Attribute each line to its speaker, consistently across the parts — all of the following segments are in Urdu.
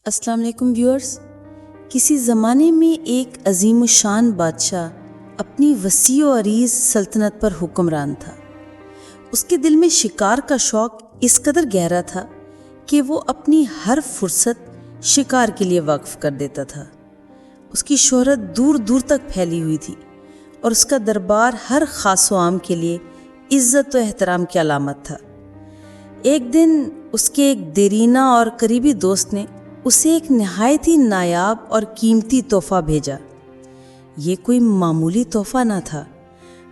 Speaker 1: السلام علیکم ویورز. کسی زمانے میں ایک عظیم الشان بادشاہ اپنی وسیع و عریض سلطنت پر حکمران تھا. اس کے دل میں شکار کا شوق اس قدر گہرا تھا کہ وہ اپنی ہر فرصت شکار کے لیے وقف کر دیتا تھا. اس کی شہرت دور دور تک پھیلی ہوئی تھی اور اس کا دربار ہر خاص و عام کے لیے عزت و احترام کی علامت تھا. ایک دن اس کے ایک دیرینہ اور قریبی دوست نے اسے ایک نہایت ہی نایاب اور قیمتی تحفہ بھیجا. یہ کوئی معمولی تحفہ نہ تھا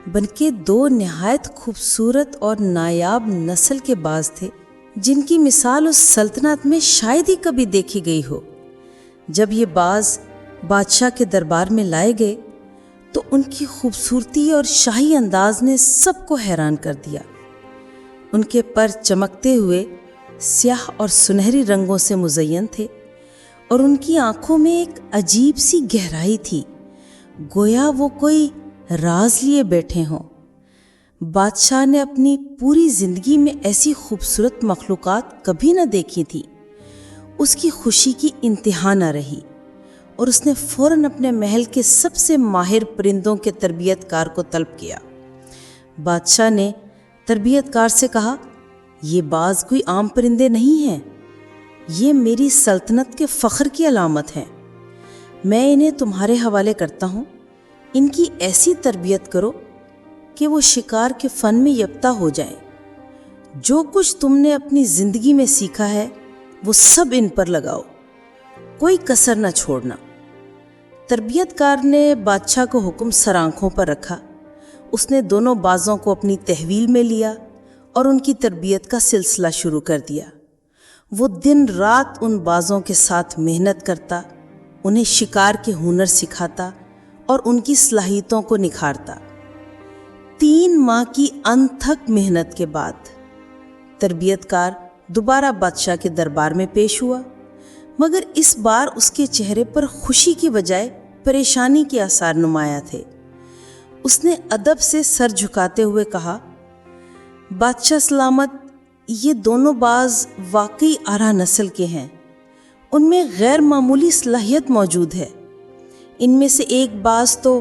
Speaker 1: بلکہ دو نہایت خوبصورت اور نایاب نسل کے باز تھے جن کی مثال اس سلطنت میں شاید ہی کبھی دیکھی گئی ہو. جب یہ باز بادشاہ کے دربار میں لائے گئے تو ان کی خوبصورتی اور شاہی انداز نے سب کو حیران کر دیا. ان کے پر چمکتے ہوئے سیاہ اور سنہری رنگوں سے مزین تھے اور ان کی آنکھوں میں ایک عجیب سی گہرائی تھی، گویا وہ کوئی راز لیے بیٹھے ہوں. بادشاہ نے اپنی پوری زندگی میں ایسی خوبصورت مخلوقات کبھی نہ دیکھی تھی. اس کی خوشی کی انتہا نہ رہی اور اس نے فوراً اپنے محل کے سب سے ماہر پرندوں کے تربیت کار کو طلب کیا. بادشاہ نے تربیت کار سے کہا، یہ باز کوئی عام پرندے نہیں ہیں، یہ میری سلطنت کے فخر کی علامت ہیں. میں انہیں تمہارے حوالے کرتا ہوں. ان کی ایسی تربیت کرو کہ وہ شکار کے فن میں یافتہ ہو جائیں. جو کچھ تم نے اپنی زندگی میں سیکھا ہے وہ سب ان پر لگاؤ، کوئی کسر نہ چھوڑنا. تربیت کار نے بادشاہ کو حکم سر آنکھوں پر رکھا. اس نے دونوں بازوں کو اپنی تحویل میں لیا اور ان کی تربیت کا سلسلہ شروع کر دیا. وہ دن رات ان بازوں کے ساتھ محنت کرتا، انہیں شکار کے ہنر سکھاتا اور ان کی صلاحیتوں کو نکھارتا. 3 ماہ کی انتھک محنت کے بعد تربیت کار دوبارہ بادشاہ کے دربار میں پیش ہوا، مگر اس بار اس کے چہرے پر خوشی کی بجائے پریشانی کے آثار نمایاں تھے. اس نے ادب سے سر جھکاتے ہوئے کہا، بادشاہ سلامت، یہ دونوں باز واقعی اعلیٰ نسل کے ہیں. ان میں غیر معمولی صلاحیت موجود ہے. ان میں سے ایک باز تو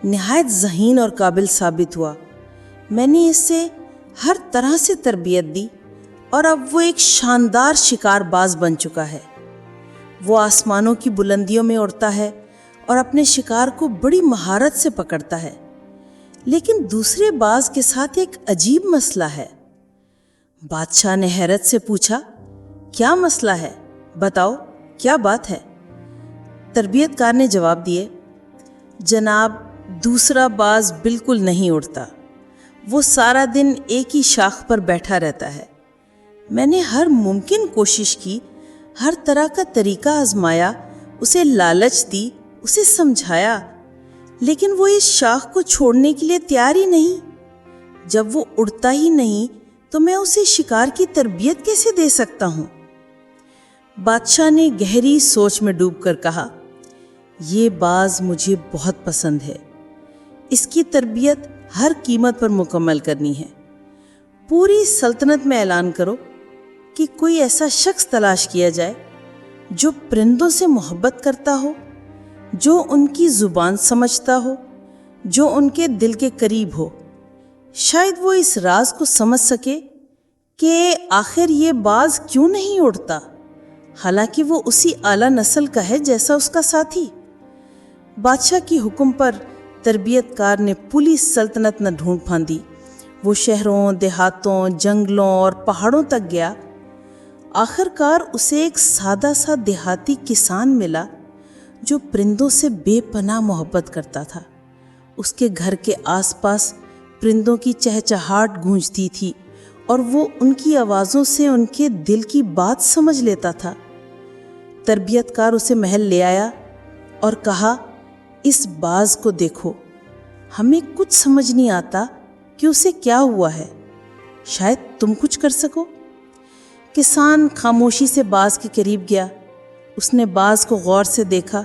Speaker 1: نہایت ذہین اور قابل ثابت ہوا. میں نے اس سے ہر طرح سے تربیت دی اور اب وہ ایک شاندار شکار باز بن چکا ہے. وہ آسمانوں کی بلندیوں میں اڑتا ہے اور اپنے شکار کو بڑی مہارت سے پکڑتا ہے. لیکن دوسرے باز کے ساتھ ایک عجیب مسئلہ ہے. بادشاہ نے حیرت سے پوچھا، کیا مسئلہ ہے؟ بتاؤ، کیا بات ہے؟ تربیت کار نے جواب دیے، جناب، دوسرا باز بالکل نہیں اڑتا. وہ سارا دن ایک ہی شاخ پر بیٹھا رہتا ہے. میں نے ہر ممکن کوشش کی، ہر طرح کا طریقہ آزمایا، اسے لالچ دی، اسے سمجھایا، لیکن وہ اس شاخ کو چھوڑنے کے لیے تیار ہی نہیں. جب وہ اڑتا ہی نہیں تو میں اسے شکار کی تربیت کیسے دے سکتا ہوں؟ بادشاہ نے گہری سوچ میں ڈوب کر کہا، یہ باز مجھے بہت پسند ہے. اس کی تربیت ہر قیمت پر مکمل کرنی ہے. پوری سلطنت میں اعلان کرو کہ کوئی ایسا شخص تلاش کیا جائے جو پرندوں سے محبت کرتا ہو، جو ان کی زبان سمجھتا ہو، جو ان کے دل کے قریب ہو. شاید وہ اس راز کو سمجھ سکے کہ آخر یہ باز کیوں نہیں اڑتا، حالانکہ وہ اسی اعلیٰ نسل کا ہے جیسا اس کا ساتھی. بادشاہ کی حکم پر تربیت کار نے پوری سلطنت نہ ڈھونڈ پھاندی. وہ شہروں، دیہاتوں، جنگلوں اور پہاڑوں تک گیا. آخر کار اسے ایک سادہ سا دیہاتی کسان ملا جو پرندوں سے بے پناہ محبت کرتا تھا. اس کے گھر کے آس پاس پرندوں کی چہچہاہٹ گونجتی تھی اور وہ ان کی آوازوں سے ان کے دل کی بات سمجھ لیتا تھا. تربیت کار اسے محل لے آیا اور کہا، اس باز کو دیکھو، ہمیں کچھ سمجھ نہیں آتا کہ اسے کیا ہوا ہے، شاید تم کچھ کر سکو. کسان خاموشی سے باز کے قریب گیا. اس نے باز کو غور سے دیکھا،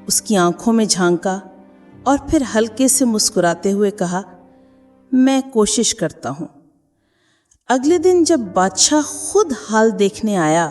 Speaker 1: اس کی آنکھوں میں جھانکا اور پھر ہلکے سے مسکراتے ہوئے کہا، میں کوشش کرتا ہوں. اگلے دن جب بادشاہ خود حال دیکھنے آیا